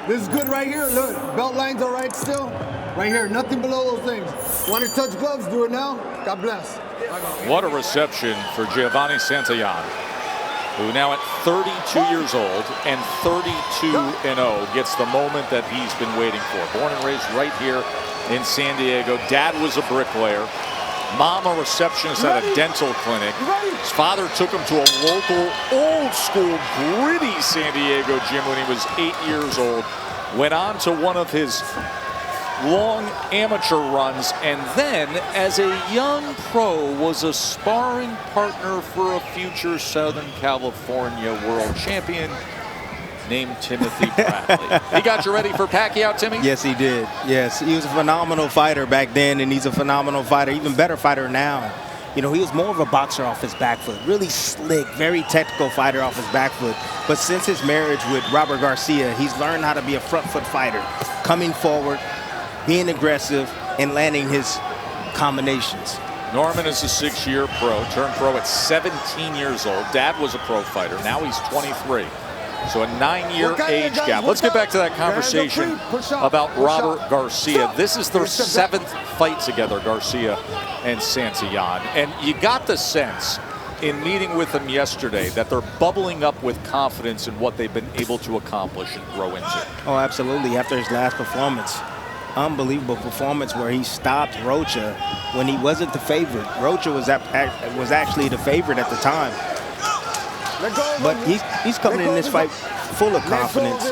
This is good right here. Look, belt line's all right still. Right here, nothing below those things. Want to touch gloves? Do it now. God bless. What a reception for Giovanni Santillan, who now at 32 years old and 32-0 gets the moment that he's been waiting for. Born and raised right here in San Diego. Dad was a bricklayer. Mom a receptionist at a dental clinic. His father took him to a local old school gritty San Diego gym when he was 8 years old. Went on to one of his long amateur runs, and then as a young pro was a sparring partner for a future Southern California world champion named Timothy Bradley. He got you ready for Pacquiao, Timmy? Yes, he did. Yes, he was a phenomenal fighter back then, and he's a phenomenal fighter, even better fighter now. You know, he was more of a boxer off his back foot, really slick, very technical fighter off his back foot. But since his marriage with Robert Garcia, he's learned how to be a front foot fighter, coming forward, being aggressive, and landing his combinations. Norman is a 6-year pro, turned pro at 17 years old. Dad was a pro fighter. Now he's 23. So a 9-year age gap. Let's get back to that conversation about Robert Garcia. This is their 7th fight together, Garcia and Santillan. And you got the sense in meeting with them yesterday that they're bubbling up with confidence in what they've been able to accomplish and grow into. Oh, absolutely. After his last performance. Unbelievable performance where he stopped Rocha when he wasn't the favorite. Rocha was actually the favorite at the time. But he's coming in this fight full of confidence.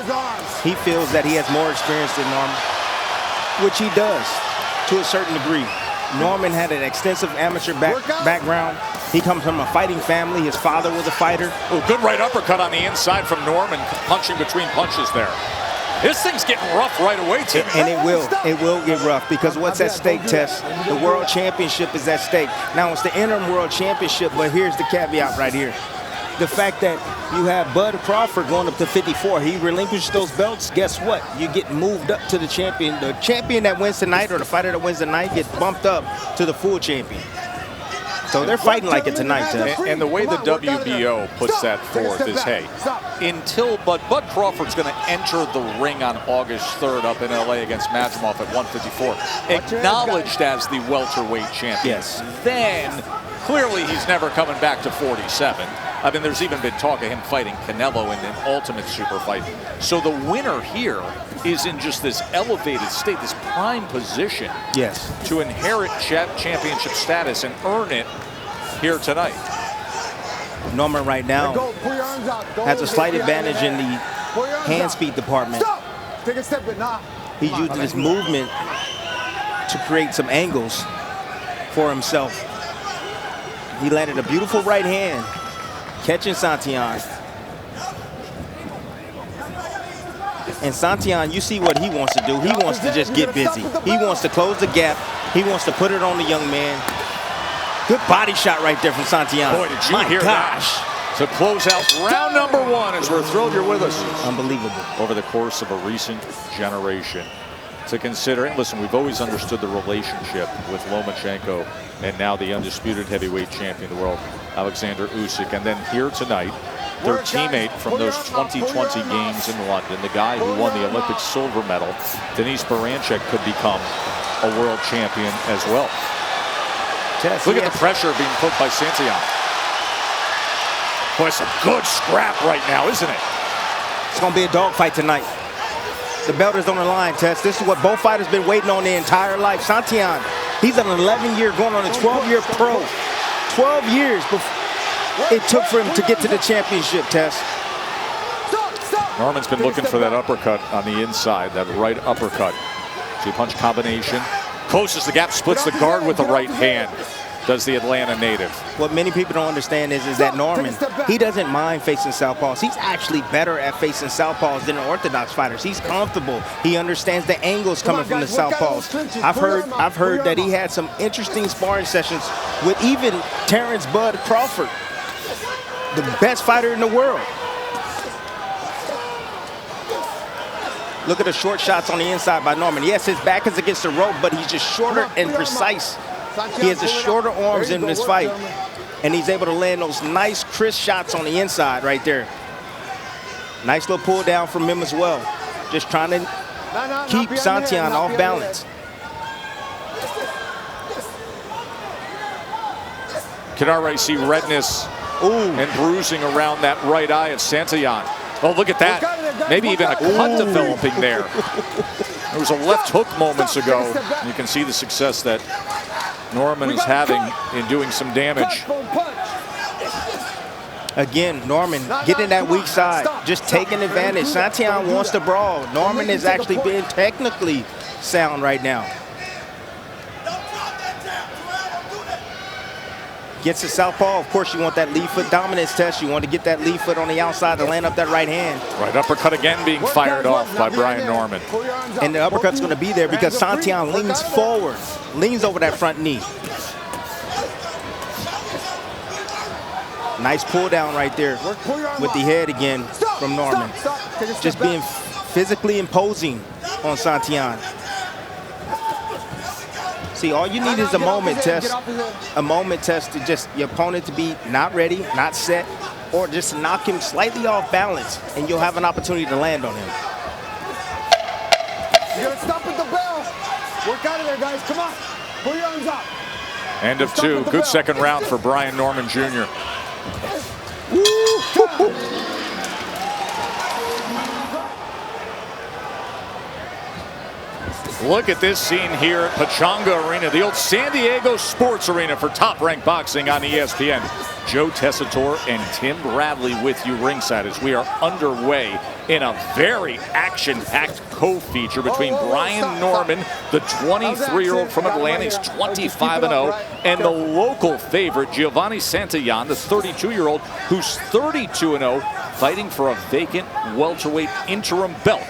He feels that he has more experience than Norman, which he does to a certain degree. Norman had an extensive amateur background. He comes from a fighting family. His father was a fighter. Oh, good right uppercut on the inside from Norman, punching between punches there. This thing's getting rough right away, Tim. And it will get rough, because what's at stake, Tess? The World Championship is at stake. Now, it's the interim World Championship, but here's the caveat right here. The fact that you have Bud Crawford going up to 54, he relinquished those belts. Guess what? You get moved up to the champion. The champion that wins tonight, or the fighter that wins tonight, gets bumped up to the full champion. So they're fighting like it tonight, Tess. And the way the WBO puts that forth is, hey, until Bud Crawford's going to enter the ring on August 3rd up in LA against Madrimov at 154, acknowledged as the welterweight champion. Yes. Then clearly he's never coming back to 47. I mean, there's even been talk of him fighting Canelo in an ultimate super fight. So the winner here is in just this elevated state, this prime position, yes, to inherit championship status and earn it here tonight. Norman right now has a slight advantage in the hand speed department. Take a step, but nah. He's using his movement to create some angles for himself. He landed a beautiful right hand, catching Santillan. And Santillan, you see what he wants to do. He wants to just get busy. He wants to close the gap. He wants to put it on the young man. Good body shot right there from Santillan. Boy, did you hear that? To close out round number 1, as we're thrilled you're with us. Unbelievable. Over the course of a recent generation. To consider, and listen, we've always understood the relationship with Lomachenko and now the undisputed heavyweight champion of the world, Alexander Usyk. And then here tonight, their teammate from those 2020 games in London, the guy who won the Olympic silver medal, Denis Baranchyk, could become a world champion as well. Look at the pressure being put by Santillan. Boy, it's a good scrap right now, isn't it? It's going to be a dogfight tonight. The belt is on the line, Tess. This is what both fighters been waiting on their entire life. Santillan, he's an 11-year, going on a 12-year pro. 12 years it took for him to get to the championship, Tess. Norman's been looking for that uppercut on the inside, that right uppercut. Two-punch combination. Closes the gap, splits the guard with the right hand. Does the Atlanta native. What many people don't understand is that Norman, he doesn't mind facing southpaws. He's actually better at facing southpaws than the orthodox fighters. He's comfortable. He understands the angles coming from the southpaws. I've heard that he had some interesting sparring sessions with even Terrence Bud Crawford, the best fighter in the world. Look at the short shots on the inside by Norman. Yes, his back is against the rope, but he's just shorter and precise. He has the shorter arms in this fight, and he's able to land those nice, crisp shots on the inside right there. Nice little pull down from him as well. Just trying to keep Santillan off balance. Can already see redness and bruising around that right eye of Santillan. Oh, look at that. Maybe even a cut developing there. There was a left hook moments ago. You can see the success that Norman is having in doing some damage. Again, Norman getting that weak side, just taking advantage. Santillan wants to brawl. Norman is actually being technically sound right now. Gets to southpaw. Of course, you want that lead foot dominance test. You want to get that lead foot on the outside to land up that right hand. Right uppercut again being fired off by Brian Norman. And the uppercut's going to be there because Santillan leans forward, leans over that front knee. Nice pull down right there with the head again from Norman. Just being physically imposing on Santillan. See, all you need is a moment test. A moment test to just your opponent to be not ready, not set, or just knock him slightly off balance, and you'll have an opportunity to land on him. You gotta stop at the bell. Work out of there, guys. Come on. Pull your arms up. End of two. Good second round for Brian Norman Jr. Look at this scene here at Pechanga Arena, the old San Diego Sports Arena for Top Rank Boxing on ESPN. Joe Tessitore and Tim Bradley with you ringside as we are underway in a very action-packed co-feature between Brian Norman, the 23-year-old from Atlanta, he's 25-0, and the local favorite, Giovanni Santillan, the 32-year-old, who's 32-0, fighting for a vacant welterweight interim belt.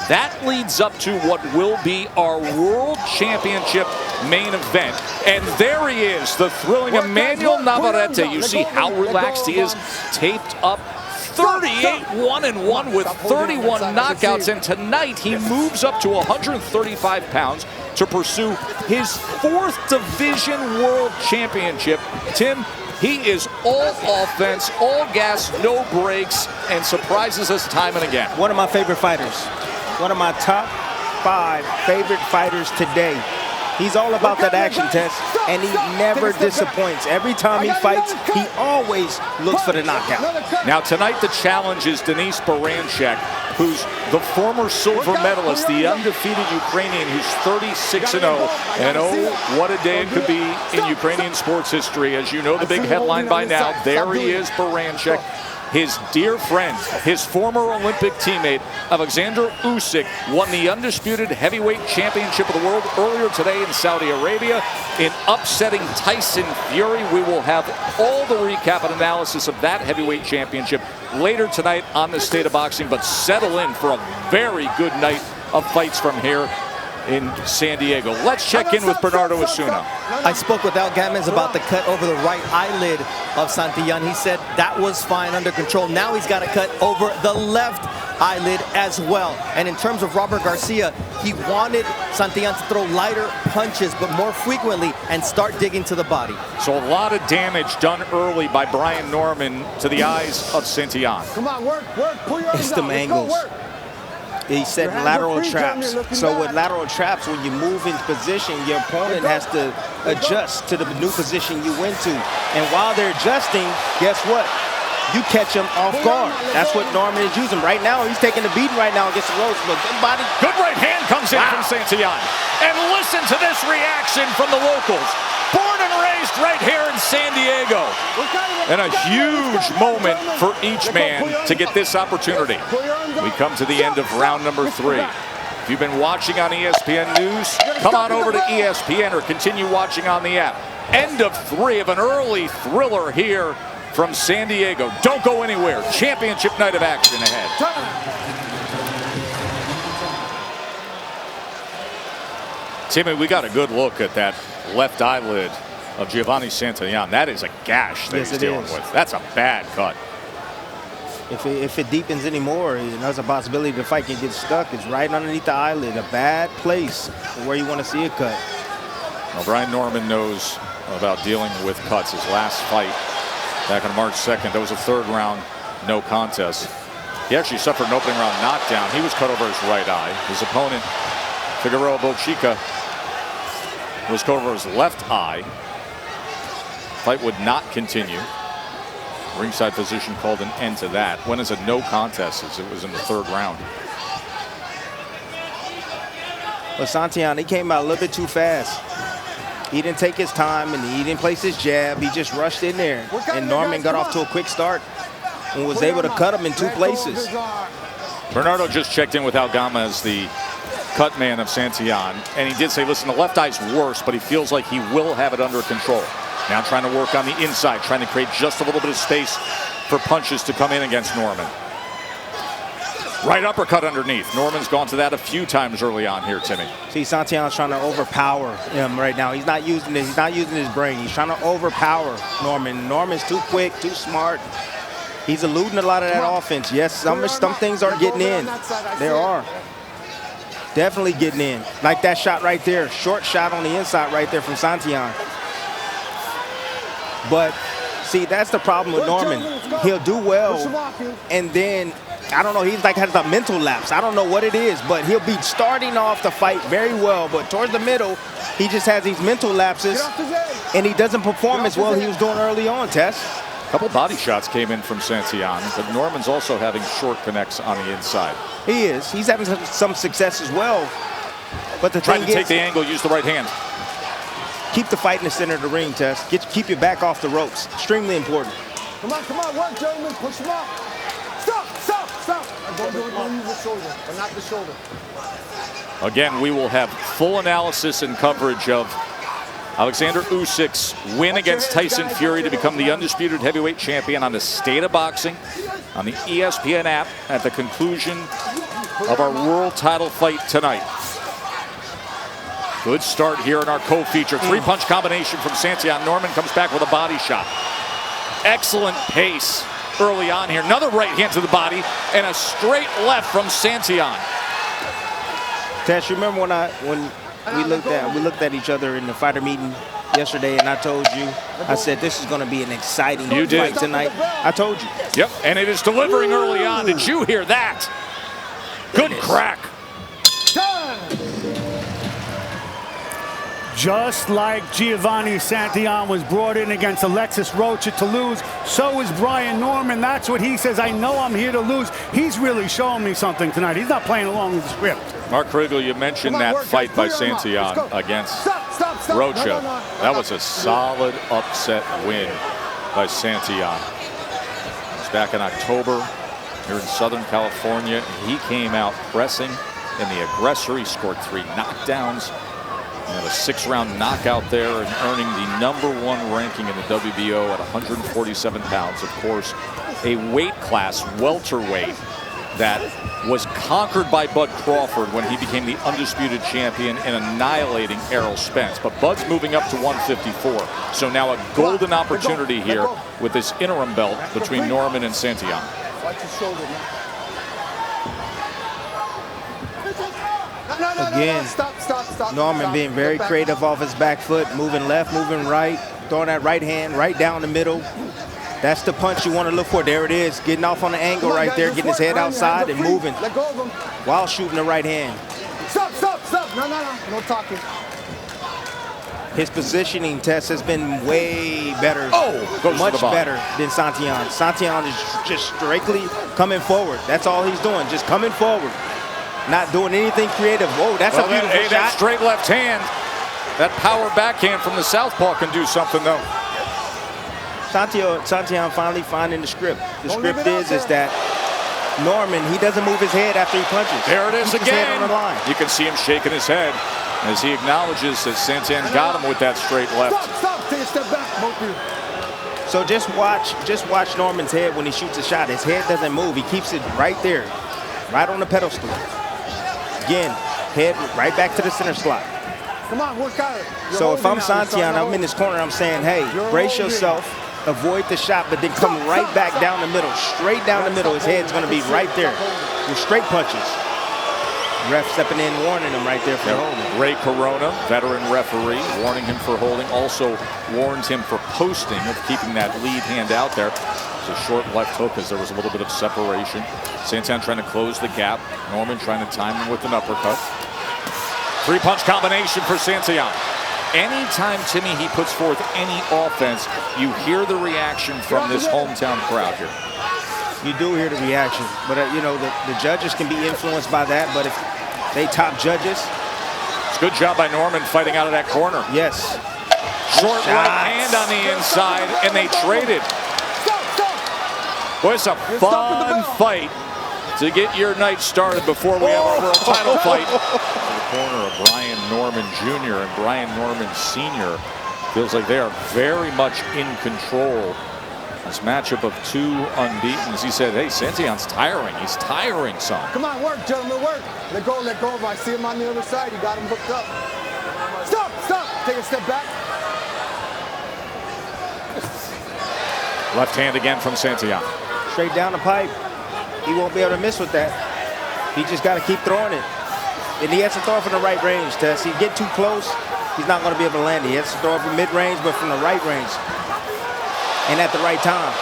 That leads up to what will be our World Championship main event. And there he is, the thrilling Emmanuel Navarrete. You see how relaxed he is, taped up 38-1-1 with 31 knockouts. And tonight he moves up to 135 pounds to pursue his 4th Division World Championship. Tim, he is all offense, all gas, no brakes, and surprises us time and again. One of my favorite fighters. One of my top 5 favorite fighters today. He's all about that action test, and he never disappoints. Every time he fights, he always looks for the knockout. Now tonight the challenge is Denise Baranchek, who's the former silver medalist, the undefeated Ukrainian who's 36-0. And oh, what a day it could be in Ukrainian sports history. As you know the big headline by now, there he is, Baranchek. His dear friend, his former Olympic teammate, Alexander Usyk, won the undisputed heavyweight championship of the world earlier today in Saudi Arabia in upsetting Tyson Fury. We will have all the recap and analysis of that heavyweight championship later tonight on The State of Boxing, but settle in for a very good night of fights from here in San Diego. Let's check in with Bernardo Osuna. I spoke with Al Gamez about the cut over the right eyelid of Santillan. He said that was fine, under control. Now he's got a cut over the left eyelid as well. And in terms of Robert Garcia, he wanted Santillan to throw lighter punches, but more frequently, and start digging to the body. So a lot of damage done early by Brian Norman to the eyes of Santillan. Come on, work, pull your arms It's the out. angles. He set lateral traps. So with lateral traps, when you move into position, your opponent has to adjust to the new position you went to. And while they're adjusting, guess what? You catch him off guard. That's what Norman is using. Right now, he's taking the beating right now against the ropes, but good body. Good right hand comes in from Santillan. And listen to this reaction from the locals. Born and raised right here in San Diego. And a huge moment for each man to get this opportunity. We come to the end of round number 3. If you've been watching on ESPN News, come on over to ESPN or continue watching on the app. End of 3 of an early thriller here from San Diego. Don't go anywhere. Championship night of action ahead. Timmy, we got a good look at that left eyelid of Giovanni Santillan. That is a gash that he's dealing with. That's a bad cut. If it deepens anymore, there's a possibility the fight can get stuck. It's right underneath the eyelid, a bad place where you want to see a cut. Well, Brian Norman knows about dealing with cuts. His last fight back on March 2nd, that was a 3rd round no contest. He actually suffered an opening round knockdown. He was cut over his right eye. His opponent, Figueroa Bochica, was cut over his left eye. Fight would not continue. Ringside physician called an end to that. Went as a no contest as it was in the 3rd round. But Santillan, he came out a little bit too fast. He didn't take his time and he didn't place his jab. He just rushed in there. And Norman got off to a quick start and was able to cut him in 2 places. Bernardo just checked in with Algama as the cut man of Santillan. And he did say, listen, the left eye's worse, but he feels like he will have it under control. Now trying to work on the inside, trying to create just a little bit of space for punches to come in against Norman. Right uppercut underneath. Norman's gone to that a few times early on here, Timmy. See, Santillan's trying to overpower him right now. He's not using this. He's not using his brain. He's trying to overpower Norman. Norman's too quick, too smart. He's eluding a lot of that offense. Yes, some things are getting in. There are. Definitely getting in. Like that shot right there. Short shot on the inside right there from Santillan. But, see, that's the problem with Norman. He'll do well, and then, I don't know, he's like has a mental lapse. I don't know what it is, but he'll be starting off the fight very well, but towards the middle, he just has these mental lapses, and he doesn't perform as well as he was doing early on, Tess. A couple body shots came in from Santillan, but Norman's also having short connects on the inside. He is. He's having some success as well, but the Trying thing to take is, the angle, use the right hand. keep the fight in the center of the ring, Tess. Keep your back off the ropes. Extremely important. Come on, work, gentlemen. Push him up. Stop. Don't use the shoulder, but not the shoulder. Again, we will have full analysis and coverage of Alexander Usyk's win against Tyson Fury to become the undisputed heavyweight champion on the State of Boxing on the ESPN app at the conclusion of our world title fight tonight. Good start here in our co-feature. 3-punch combination from Santillan. Norman comes back with a body shot. Excellent pace early on here. Another right hand to the body and a straight left from Santillan. Tess, you remember when we looked at each other in the fighter meeting yesterday, and I told you, I said this is going to be an exciting fight tonight. I told you. Yep, and it is delivering early on. Did you hear that? Good crack. Just like Giovanni Santillan was brought in against Alexis Rocha to lose, so is Brian Norman. That's what he says. I know I'm here to lose. He's really showing me something tonight. He's not playing along with the script. Mark Kriegel, you mentioned that fight by Santillan against Rocha. That was a solid upset win by Santillan. It was back in October here in Southern California. He came out pressing in the aggressor. He scored 3 knockdowns. And a 6-round knockout there and earning the #1 ranking in the WBO at 147 pounds. Of course, a weight class, welterweight, that was conquered by Bud Crawford when he became the undisputed champion and annihilating Errol Spence. But Bud's moving up to 154. So now a golden opportunity here with this interim belt between Norman and Santillan. Watch your shoulder, man. Again, Norman being very creative off his back foot, moving left, moving right, throwing that right hand right down the middle. That's the punch you want to look for. There it is, getting off on the angle right there, getting his head outside and moving while shooting the right hand. Stop. No talking. His positioning test has been way better, much better than Santillan. Santillan is just strictly coming forward. That's all he's doing, just coming forward. Not doing anything creative. Whoa, that's a beautiful shot. That straight left hand, that power backhand from the southpaw can do something, though. Santillan finally finding the script. The script is that Norman, he doesn't move his head after he punches. There it is Keeps his head again. on the line. You can see him shaking his head as he acknowledges that Santillan got him with that straight left. Stop. Take a step back, both of you. So just watch Norman's head when he shoots a shot. His head doesn't move. He keeps it right there, right on the pedestal. Again, head right back to the center slot. Come on, work out it. So if I'm Santillan, I'm in this corner, I'm saying, hey, brace yourself, avoid the shot, but then come right back down the middle, straight down the middle. His head's going to be right there with straight punches. Ref stepping in, warning him right there for holding. Ray Corona, veteran referee, warning him for holding. Also warns him for posting, of keeping that lead hand out there. It's a short left hook as there was a little bit of separation. Santillan trying to close the gap. Norman trying to time him with an uppercut. Three-punch combination for Santillan. Anytime, Timmy, he puts forth any offense, you hear the reaction from this hometown crowd here. You do hear the reaction, but you know, the judges can be influenced by that, but if they top judges. It's a good job by Norman fighting out of that corner. Yes. Short right hand on the inside, and they traded. Boy, it's a fun fight to get your night started before we have our world title fight. In the corner of Brian Norman Jr. and Brian Norman Sr. Feels like they are very much in control. This matchup of two unbeaten. As he said, hey, Santillan's tiring. He's tiring, son. Come on, work, gentlemen, work. Let go, let go. If I see him on the other side, you got him hooked up. Stop, stop. Take a step back. Left hand again from Santillan. Straight down the pipe. He won't be able to miss with that. He just got to keep throwing it. And he has to throw it from the right range, Tess. He get too close, he's not going to be able to land it. He has to throw it from mid-range, but from the right range. And at the right time.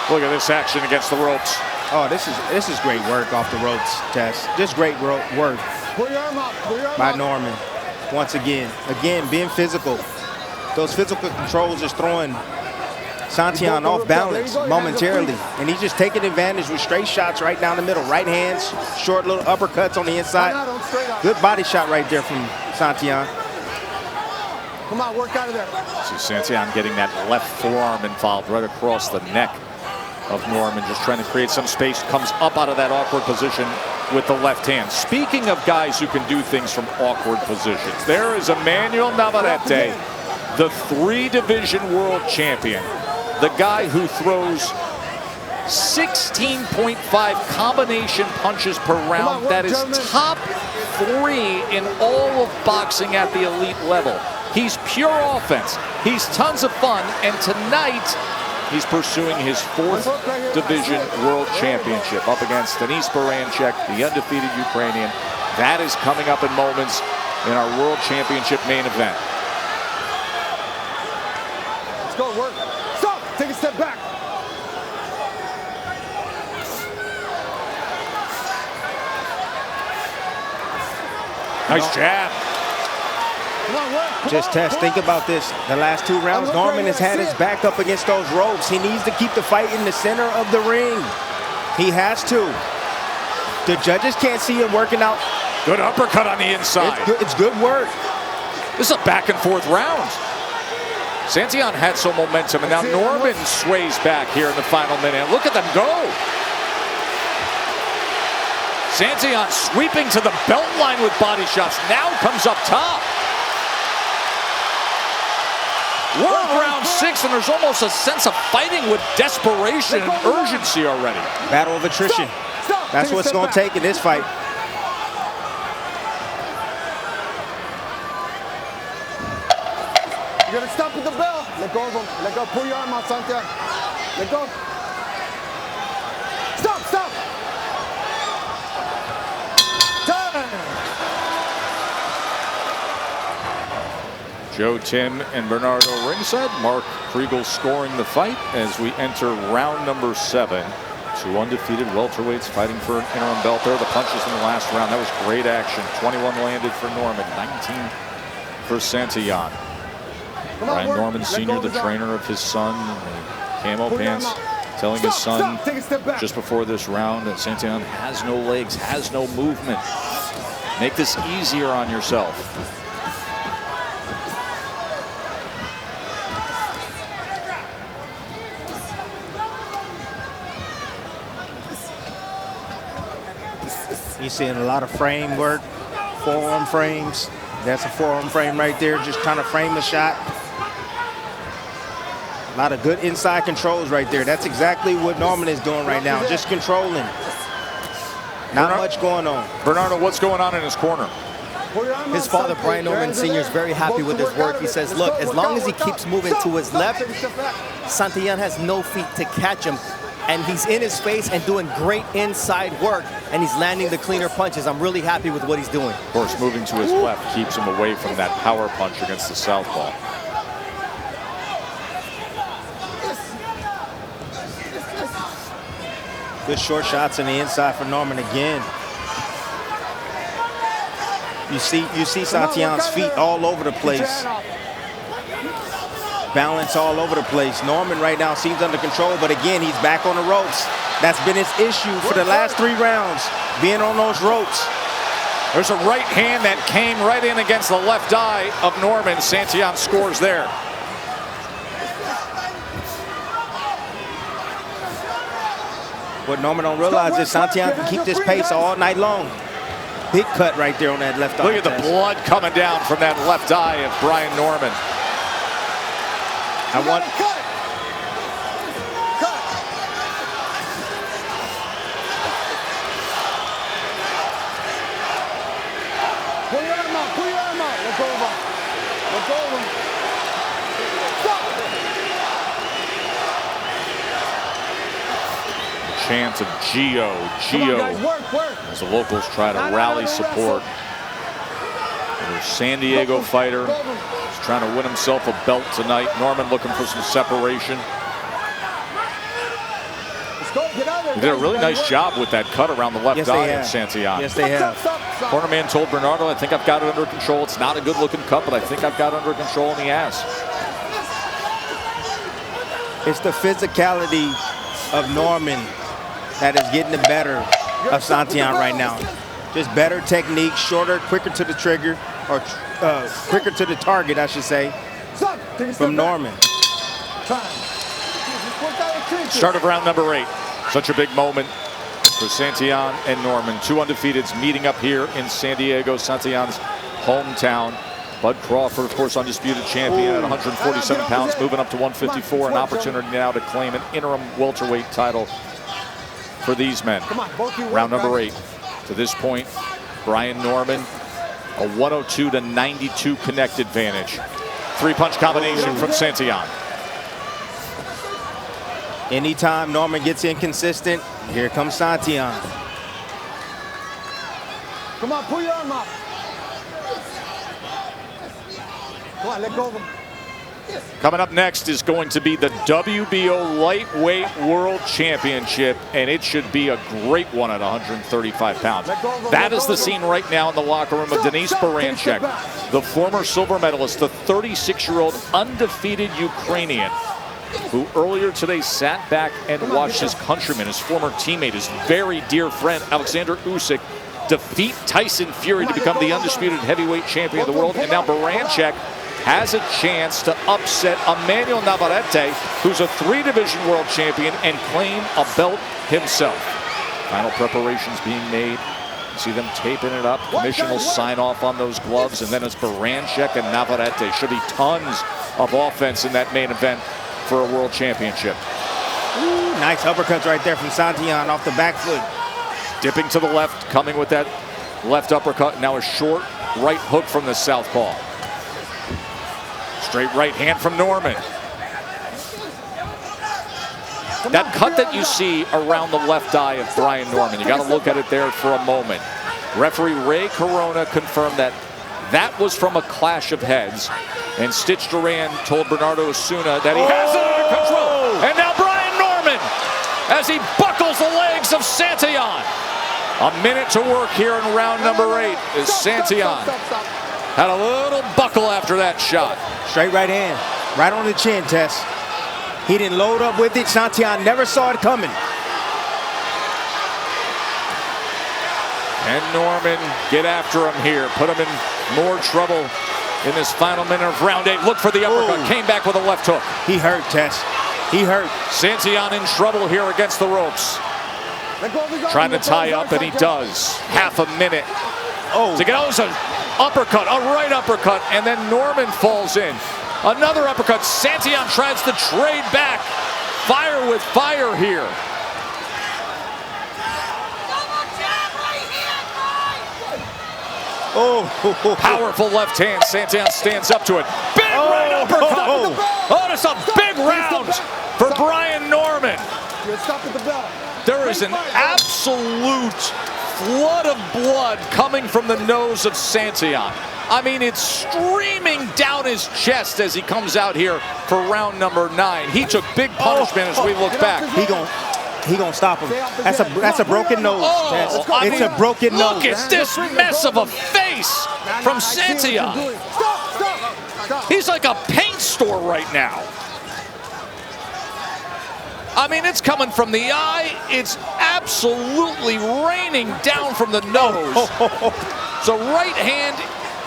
Look at this action against the ropes. Oh, this is great work off the ropes, Tess. Just great work Pull your arm up. Pull your arm by up. Norman. Once again, being physical. Those physical controls is throwing Santillan off balance momentarily, and he's just taking advantage with straight shots right down the middle. Right hands, short little uppercuts on the inside. Good body shot right there from Santillan. Come on, work out of there. See Santillan getting that left forearm involved right across the neck of Norman, just trying to create some space. Comes up out of that awkward position with the left hand. Speaking of guys who can do things from awkward positions, there is Emmanuel Navarrete, the 3-division world champion. The guy who throws 16.5 combination punches per round. That is top 3 in all of boxing at the elite level. He's pure offense. He's tons of fun. And tonight, he's pursuing his 4th division world championship up against Denis Baranchek, the undefeated Ukrainian. That is coming up in moments in our world championship main event. Let's go, work. Stop. Take a step back. Nice jab. Come on, work. Come Just on, Tess, come think on. about this. The last 2 rounds, Norman has had his back up against those ropes. He needs to keep the fight in the center of the ring. He has to. The judges can't see him working out. Good uppercut on the inside. It's good work. This is a back and forth round. Santillan had some momentum, and now Norman sways back here in the final minute. Look at them go. Santillan sweeping to the belt line with body shots. Now comes up top. We're in round 6, and there's almost a sense of fighting with desperation and urgency already. Battle of attrition. Stop. That's what it's going to take in this fight. You're gonna stop with the bell. Let go of him. Let go. Pull your arm out, Santillan. Let go. Stop. Stop. Time. Joe, Tim, and Bernardo ringside. Mark Kriegel scoring the fight as we enter round number 7. 2 undefeated welterweights fighting for an interim belt there. The punches in the last round. That was great action. 21 landed for Norman, 19 for Santillan. Brian Norman Sr., the trainer of his son, camo pants, telling his son just before this round that Santillan has no legs, has no movement. Make this easier on yourself. You're seeing a lot of frame work, forearm frames. That's a forearm frame right there, just trying to frame the shot. A lot of good inside controls right there. That's exactly what Norman is doing right now, just controlling. Not much going on. Bernardo, what's going on in his corner? His father, Brian Norman Sr., is very happy with his work. He says, look, as long as he keeps moving to his left, Santillan has no feet to catch him. and he's in his face and doing great inside work, and he's landing the cleaner punches. I'm really happy with what he's doing. Of course, moving to his left keeps him away from that power punch against the southpaw. Good short shots on the inside for Norman again. You see Santillan's feet all over the place. Balance all over the place. Norman right now seems under control, but again, he's back on the ropes. That's been his issue for the last 3 rounds, being on those ropes. There's a right hand that came right in against the left eye of Norman. Santillan scores there. What Norman don't realize is Santillan can keep this pace all night long. Big cut right there on that left eye. Look at the blood coming down from that left eye of Brian Norman. I want cut. Pull your arm out. Pull your arm out. Let go of him. Let go of him. Chant of Gio. As the locals try to rally support. Their San Diego fighter is trying to win himself a belt tonight. Norman looking for some separation. He did a really nice job with that cut around the left eye of Santillan. Yes, they have. Corner man told Bernardo, I think I've got it under control. It's not a good looking cut, but I think I've got it under control, and he has. It's the physicality of Norman that is getting the better of Santillan right now. Just better technique, shorter, quicker to the trigger, or quicker to the target, I should say, from Norman. Start of round number 8. Such a big moment for Santillan and Norman. 2 undefeateds meeting up here in San Diego, Santillan's hometown. Bud Crawford, of course, undisputed champion at 147 pounds, moving up to 154. An opportunity now to claim an interim welterweight title for these men. Round number 8. To this point, Brian Norman, a 102-92 connect advantage. 3-punch combination from Santillan. Anytime Norman gets inconsistent, here comes Santillan. Come on, pull your arm up. Come on, let go of him. Coming up next is going to be the WBO Lightweight World Championship, and it should be a great one at 135 pounds. That is the scene right now in the locker room of Denis Baranchek, the former silver medalist, the 36-year-old undefeated Ukrainian, who earlier today sat back and watched his countryman, his former teammate, his very dear friend, Alexander Usyk, defeat Tyson Fury to become the undisputed heavyweight champion of the world. And now Baranchek has a chance to upset Emmanuel Navarrete, who's a 3-division world champion, and claim a belt himself. Final preparations being made. You see them taping it up. Commission will sign off on those gloves, and then it's Baranchek and Navarrete. Should be tons of offense in that main event for a world championship. Ooh, nice uppercuts right there from Santillan off the back foot. Dipping to the left, coming with that left uppercut. Now a short right hook from the southpaw. Straight right hand from Norman. That cut that you see around the left eye of Brian Norman, you got to look at it there for a moment. Referee Ray Corona confirmed that that was from a clash of heads. And Stitch Duran told Bernardo Osuna that he has it under control. And now Brian Norman, as he buckles the legs of Santillan. A minute to work here in round number 8 as Santillan had a little buckle after that shot. Straight right hand, right on the chin, Tess. He didn't load up with it. Santillan never saw it coming. And Norman get after him here. Put him in more trouble in this final minute of round 8. Look for the uppercut. Came back with a left hook. He hurt, Tess. He hurt. Santillan in trouble here against the ropes. Trying to tie up, and he does. Half a minute to get an uppercut, a right uppercut, and then Norman falls in. Another uppercut. Santillan tries to trade back. Fire with fire here. Powerful left hand. Santillan stands up to it. Big right uppercut. Oh, it's a big round for Brian Norman. You're stopping the bell. There is an absolute flood of blood coming from the nose of Santillan. I mean, it's streaming down his chest as he comes out here for round number 9. He took big punishment as we look back. He gonna stop him. That's a broken nose. It's a broken nose. Look at this mess of a face from Santillan. Stop. He's like a paint store right now. I mean, it's coming from the eye. It's absolutely raining down from the nose. So right hand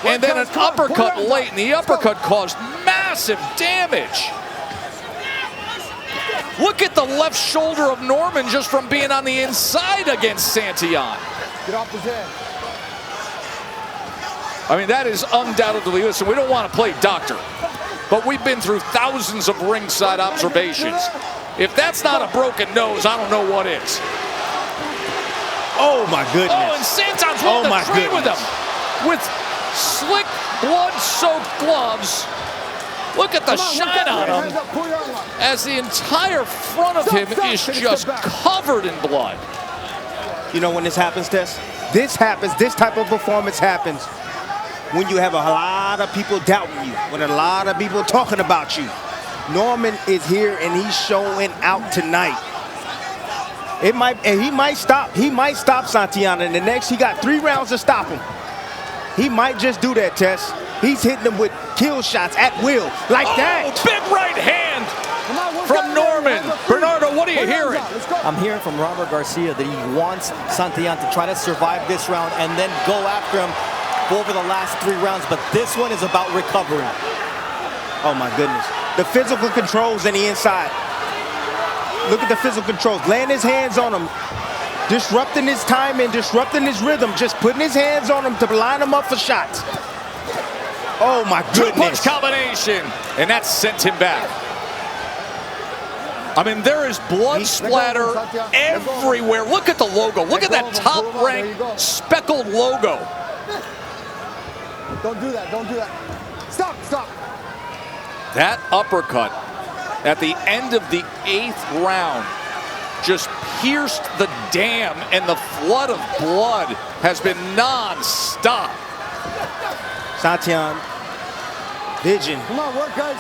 and then an uppercut late, and the uppercut caused massive damage. Look at the left shoulder of Norman just from being on the inside against Santillan. Get off his head. I mean, that is undoubtedly, listen, we don't want to play doctor, but we've been through thousands of ringside observations. If that's not a broken nose, I don't know what is. Oh my goodness. Oh, and Santillan's willing to trade with him. With slick, blood-soaked gloves. Look at the shine on him as the entire front of him is just covered in blood. You know when this happens, Tess? This happens, this type of performance happens when you have a lot of people doubting you, when a lot of people talking about you. Norman is here and he's showing out tonight. He might stop Santillan in the next. He got 3 rounds to stop him. He might just do that, Tess. He's hitting them with kill shots at will, like that. Big right hand from Norman. Bernardo, what are you hearing? I'm hearing from Robert Garcia that he wants Santillan to try to survive this round and then go after him over the last 3 rounds, but this one is about recovery. Oh my goodness. The physical controls on the inside. Look at the physical controls. Laying his hands on him. Disrupting his timing, disrupting his rhythm. Just putting his hands on him to line him up for shots. Oh my goodness. 2-punch combination. And that sent him back. I mean, there is blood splatter everywhere. Look at the logo. Look at that top-ranked speckled logo. Don't do that. Don't do that. Stop. That uppercut at the end of the 8th round just pierced the dam, and the flood of blood has been non-stop. Santillan, vision. Come on, work, guys.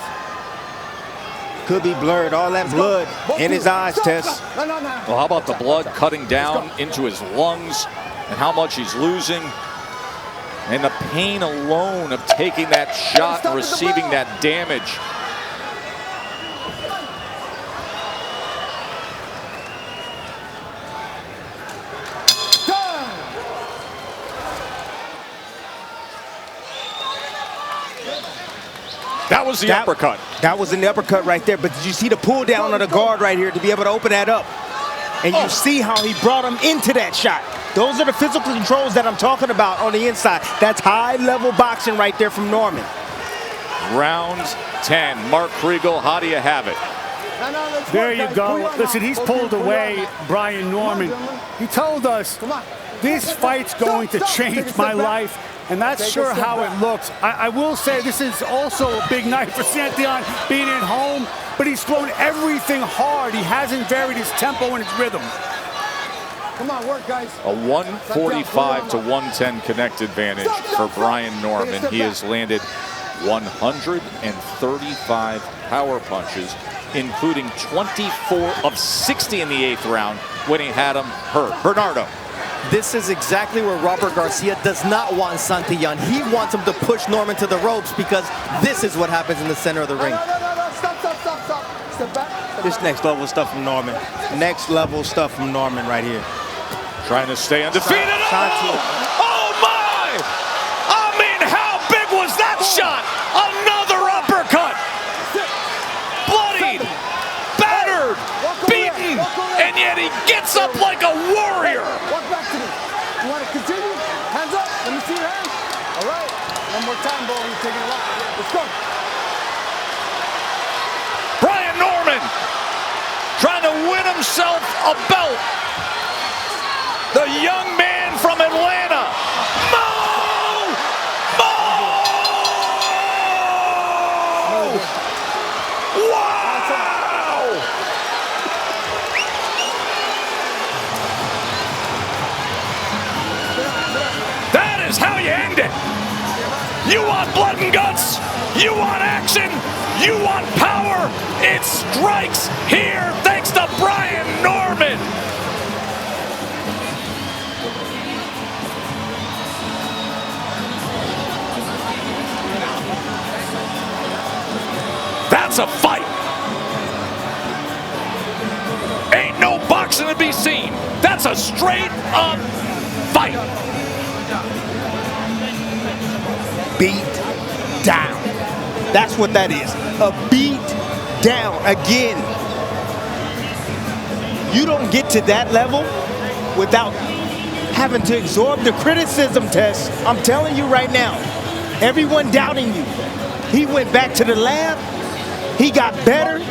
Could be blurred. All that blood in his eyes, Tess. No. Well, how about the blood cutting down into his lungs and how much he's losing? And the pain alone of taking that shot and receiving that damage. That was the uppercut. That was an uppercut right there. But did you see the pull down on the guard right here to be able to open that up? And you see how he brought him into that shot. Those are the physical controls that I'm talking about on the inside. That's high-level boxing right there from Norman. Round 10. Mark Kriegel, how do you have it? There you go. Listen, he's pulled away Brian Norman. He told us this fight's going to change my life, and that's sure how it looks. I will say this is also a big night for Santillan being at home, but he's thrown everything hard. He hasn't varied his tempo and his rhythm. Come on, work, guys. A 145 to 110 connect advantage for Brian Norman. He has landed 135 power punches, including 24 of 60 in the 8th round when he had him hurt. Bernardo. This is exactly where Robert Garcia does not want Santillan. He wants him to push Norman to the ropes because this is what happens in the center of the ring. No. Stop. Step back. This next level stuff from Norman. Next level stuff from Norman right here. Trying to stay undefeated. Oh my! I mean, how big was that shot? Another uppercut. Bloodied, battered, beaten, and yet he gets up like a warrior. Walk back to me. You want to continue? Hands up. Let me see your hands. All right. One more time, bro. You're taking it off. Let's go. Brian Norman trying to win himself a belt. The young man from Atlanta. Wow! You want action? You want power? It strikes here thanks to Brian Norman. That's a fight. Ain't no boxing to be seen. That's a straight up fight. Beat down. That's what that is. A beat down. Again, you don't get to that level without having to absorb the criticism, Tess. I'm telling you right now, everyone doubting you. He went back to the lab, he got better,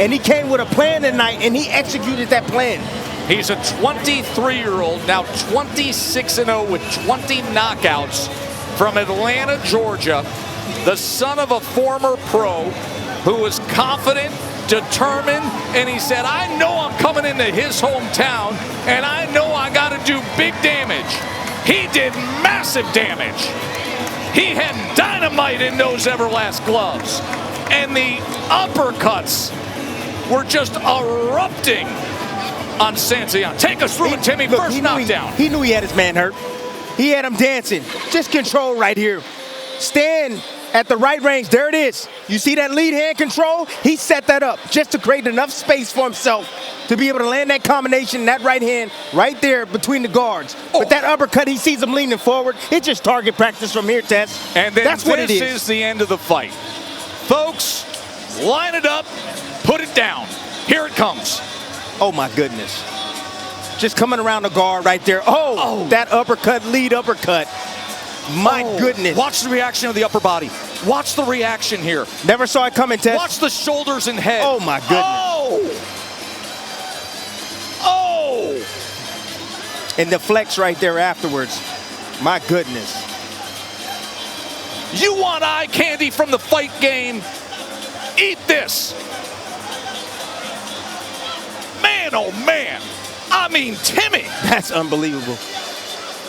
and he came with a plan tonight, and he executed that plan. He's a 23-year-old, now 26-0 with 20 knockouts from Atlanta, Georgia, the son of a former pro who was confident, determined, and he said, I know I'm coming into his hometown, and I know I got to do big damage. He did massive damage. He had dynamite in those Everlast gloves, and the uppercuts were just erupting on Santillan. Take us through it, Timmy. First knockdown. He knew he had his man hurt. He had him dancing. Just control right here. Stand at the right range. There it is. You see that lead hand control? He set that up just to create enough space for himself to be able to land that combination, that right hand right there between the guards. But that uppercut, he sees him leaning forward. It's just target practice from here, Tess. And then that's what it is. This is the end of the fight. Folks, line it up, put it down. Here it comes. Oh, my goodness. Just coming around the guard right there. Oh, that uppercut, lead uppercut. My goodness. Watch the reaction of the upper body. Watch the reaction here. Never saw it coming, Tess. Watch the shoulders and head. Oh, my goodness. Oh! And the flex right there afterwards. My goodness. You want eye candy from the fight game? Eat this. Man, oh man. I mean, Timmy. That's unbelievable.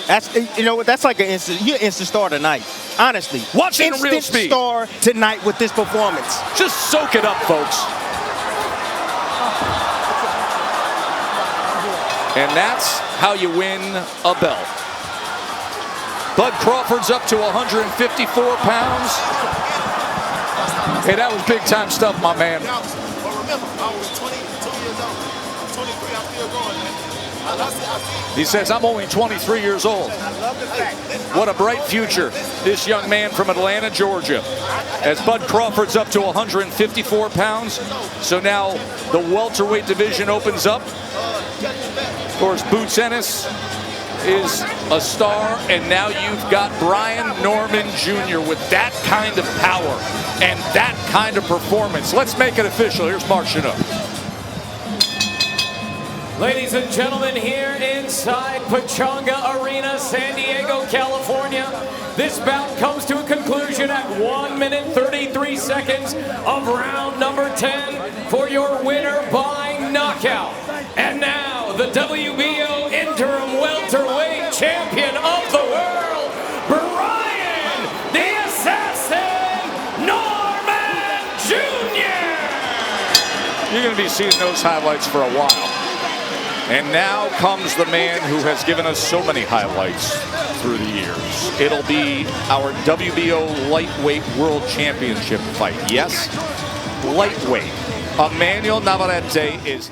That's, you know what, that's like you're an instant star tonight. Honestly. Watch it in real instant speed. Star tonight with this performance. Just soak it up, folks. And that's how you win a belt. Bud Crawford's up to 154 pounds. Hey, that was big time stuff, my man. But remember, I was 22 years old. I'm 23, I'm still going, man. He says, I'm only 23 years old. What a bright future, this young man from Atlanta, Georgia. As Bud Crawford's up to 154 pounds, so now the welterweight division opens up. Of course, Boots Ennis is a star, and now you've got Brian Norman Jr. with that kind of power and that kind of performance. Let's make it official. Here's Mark Chinook. Ladies and gentlemen, here inside Pechanga Arena, San Diego, California, this bout comes to a conclusion at 1 minute 33 seconds of round number 10 for your winner by knockout. And now, the WBO interim welterweight champion of the world, Brian the Assassin Norman Jr. You're going to be seeing those highlights for a while. And now comes the man who has given us so many highlights through the years. It'll be our WBO lightweight world championship fight. Yes, lightweight. Emmanuel Navarrete is...